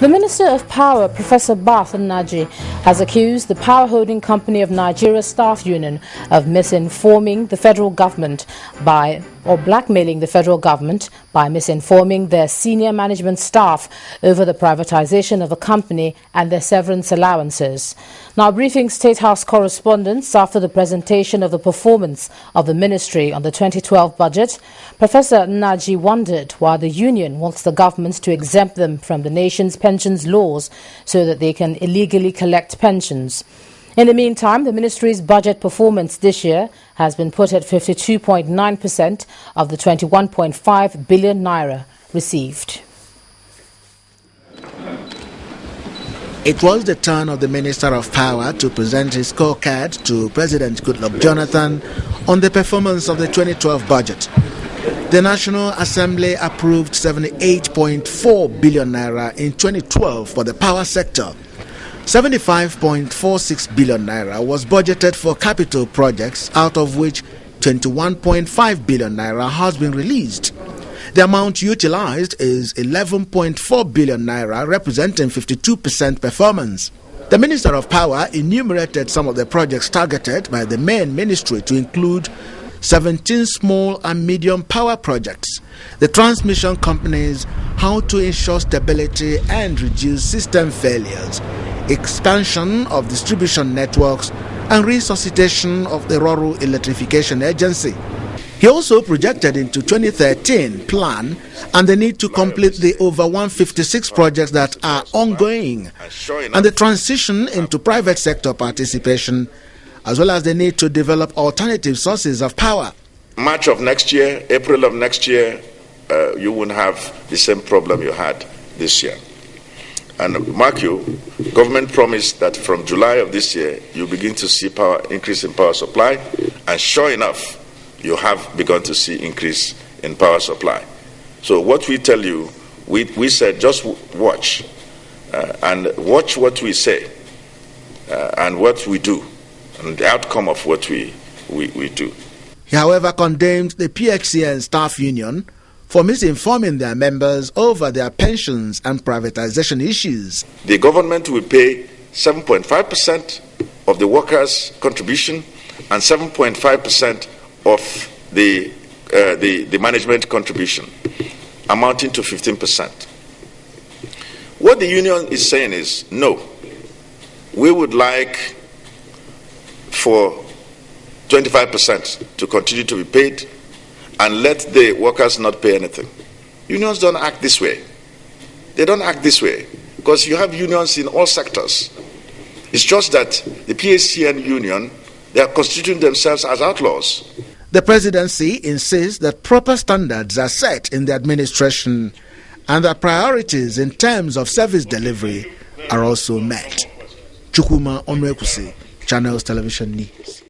The Minister of Power, Professor Bath Nnaji, has accused the Power Holding Company of Nigeria Staff Union of misinforming the federal government blackmailing the federal government by misinforming their senior management staff over the privatization of a company and their severance allowances. Now, briefing State House correspondents after the presentation of the performance of the ministry on the 2012 budget, Professor Nnaji wondered why the union wants the government to exempt them from the nation's pensions laws so that they can illegally collect pensions. In the meantime, the ministry's budget performance this year has been put at 52.9% of the 21.5 billion naira received. It was the turn of the Minister of Power to present his scorecard to President Goodluck Jonathan on the performance of the 2012 budget. The National Assembly approved 78.4 billion naira in 2012 for the power sector. 75.46 billion naira was budgeted for capital projects, out of which 21.5 billion naira has been released. The amount utilized is 11.4 billion naira, representing 52% performance. The Minister of Power enumerated some of the projects targeted by the main ministry to include 17 small and medium power projects, the transmission companies, how to ensure stability and reduce system failures, expansion of distribution networks, and resuscitation of the Rural Electrification Agency. He also projected into 2013 plan and the need to complete the over 156 projects that are ongoing, and the transition into private sector participation, as well as the need to develop alternative sources of power. March of next year, April of next year, you won't have the same problem you had this year. And mark you, government promised that from July of this year, you begin to see increase in power supply, and sure enough, you have begun to see increase in power supply. So what we tell you, we said just watch, and watch what we say, and what we do, and the outcome of what we do. He, however, condemned the PXCN staff union for misinforming their members over their pensions and privatization issues. The government will pay 7.5% of the workers' contribution and 7.5% of the management contribution, amounting to 15%. What the union is saying is, no, we would like for 25% to continue to be paid and let the workers not pay anything. Unions don't act this way. They don't act this way because you have unions in all sectors. It's just that the PACN union, they are constituting themselves as outlaws. The presidency insists that proper standards are set in the administration and that priorities in terms of service delivery are also met. Chukwuma Onwekusi, Channels Television News.